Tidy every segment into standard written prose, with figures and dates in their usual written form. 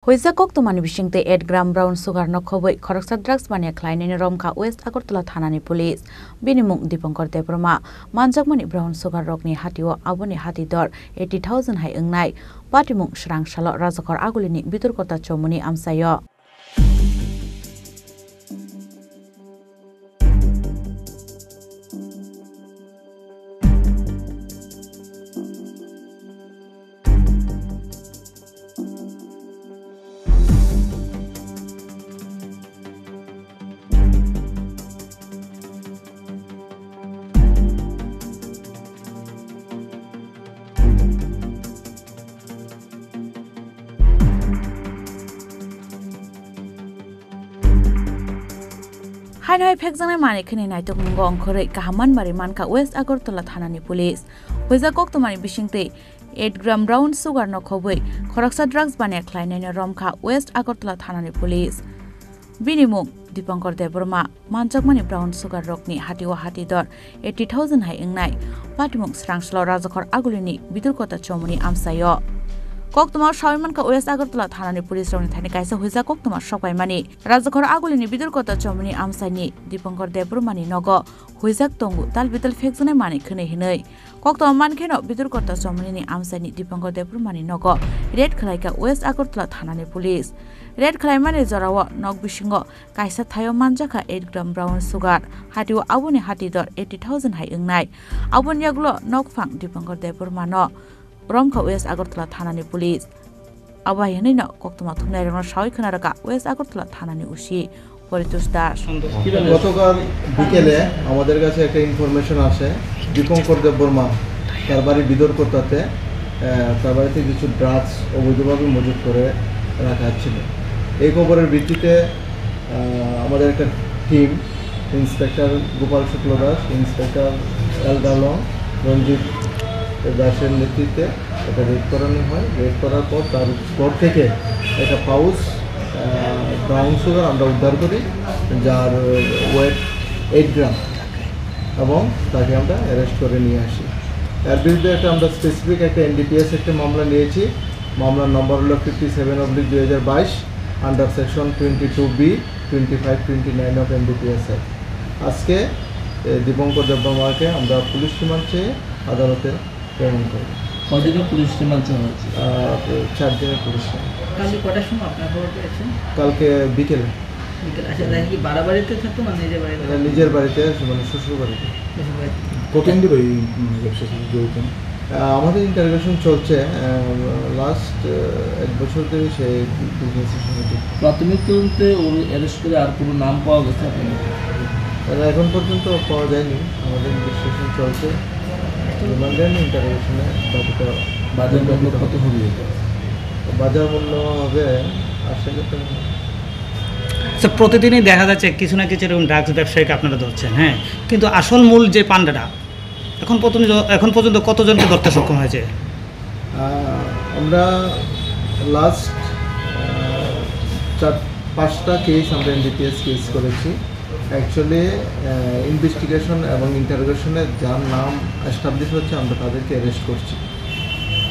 Huisa Koktomani Bishingte 8 gram brown sugar no khoboi Khoroksa drugs bania Klein Romka West Agartala Thanani Police Binimung Dipankar Debroma Manjakmani brown sugar rokni hatio aboni hati dor 80,000 hai engnai Patimung Shrang Shalo Razakor Agulini Biturkota Chomuni Amsayo Hanoi Pekzana Manikini Night of Mungong Korek Kahaman Marimanka West Agartala Thanani Police. Huisa Koktomani Bishingte 8 gram brown sugar no khoboi Khoroksa drugs bania Klein Romka West Agartala Thanani Police. Binimung Dipankar Debroma Manjakmani brown sugar rokni hatiwa hati dor 80,000 hai engnai Patimung Srangshlo Razakor Agulini Biturkota Chomuni Amsayo Koktoma Shawimanka West Agartala Thanani Police Roni Thani Kaisa Huisa Koktoma Shokaimani Razakor Agulini Biturkota Chomuni Amsani Dipankar Debromani Nogo Huisak Tongu Tal Bital Fekzane Mani Khne Hinei Koktoma Mankeno Biturkota Chomuni Amsani Dipankar Debromani Nogo Red Khlaika West Agartala Thanani Police Red Khlaimani Zorawa Nog Bishingo Kaisa Thayo Manjaka 8 gram brown sugar Hatiwa Abuni Hati dor 80,000 hai engnai Abun Yaglo Nog Fang Dipankar Debromano Romka West Agartala Thanani Police Abayani no Koktoma Thumnai Rama Shawi Khanaraka West Agartala Thanani Ushi Poritus Dash গতকাল বিকেলে আমাদের কাছে একটা information আসে দীপঙ্কর দেববর্মা তার বাড়ি বিদরকোটাতে তার বাড়িতে কিছু ড্রাগস অবৈধভাবে মজুত করে রাখা ছিল এই খবরের ভিত্তিতে আমাদের একটা টিম ইন্সপেক্টর গোপাল শুক্ল দাস ইন্সপেক্টর এল গালং রঞ্জিত দাসের নেতৃত্বে এটা রেড করানো হয় রেড করার পর তার ঘর থেকে একটা পাউচ ব্রাউন সুগার আমরা উদ্ধার করি যার ওয়েট 8 গ্রাম এবং তাকে আমরা অ্যারেস্ট করে নিয়ে আসি এর বিরুদ্ধে একটা আমরা স্পেসিফিক একটা এনডিপিএস একটা মামলা নিয়েছি মামলার নম্বর হলো 57/2022 under section 22B 2529 of NDPS আজকে দীপঙ্কর দেববর্মাকে আমরা পুলিশ রিমান্ড চেয়ে আদালতে প্রেরণ করি কতদিন পুলিশ রিমান্ড চাওয়া হচ্ছে 4 দিনের পুলিশ কালকে কটার সময় আপনার খবর পেয়েছেন কালকে বিকেলে আচ্ছা কি বাড়িতে থাকতো না নিজের বাড়িতে মানে শ্বশুর বাড়িতে কতদিন ধরে এই ব্যবসার সাথে জড়িত আমাদের ইন্টারভিউশন চলছে লাস্ট 1 বছর ধরে সেই বিজনেসের সঙ্গে প্রাথমিক তদন্তে ওর অ্যারেস্ট করে আর কোনো নাম পাওয়া গেছে এখন পর্যন্ত পাওয়া যায়নি আমাদের ইনভেস্টিগেশন চলছে রিমান্ডের ইন্টারভিউশনে বাকিটা বাজার মূল্য কত হবে বাজার মূল্য হবে 80,000 টাকা স্যার প্রতিদিনই দেখা যাচ্ছে কিছু না কিছু এরকম ড্রাগস ব্যবসায়ীকে আপনারা ধরছেন হ্যাঁ কিন্তু আসল মূল যে পান্ডাটা এখন পর্যন্ত কতজনকে ধরতে সক্ষম হয়েছে আমরা লাস্ট 4-5টা কেস আমরা এনডিপিএস কেস করেছি অ্যাকচুয়ালি ইনভেস্টিগেশন এবং ইন্টারোগেশনে যার নাম এস্টাবলিশ হচ্ছে আমরা তাদেরকে অ্যারেস্ট করছি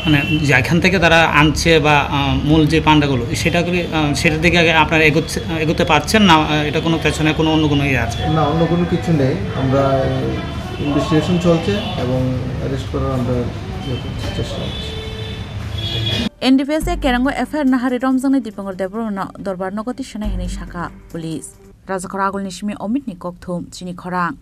মানে যেখান থেকে তারা আনছে বা মূল যে পান্ডাগুলো সেটার দিকে আগে আপনারা এগোতে পারছেন না এটা কোনো পেছনে কোনো অন্য কোনো ইয়ে আছে না অন্য কোনো কিছু নেই আমরা ইনভেস্টিগেশন চলছে এবং অ্যারেস্ট করার আমরা চেষ্টা করছি NDPS Kerango FR Nahari Romzani Dipankar Debromano Dorbar Nogoti Shana Hini Shaka Police Razakor Agul Nishmi Omit Nikok Thum Chini Khorang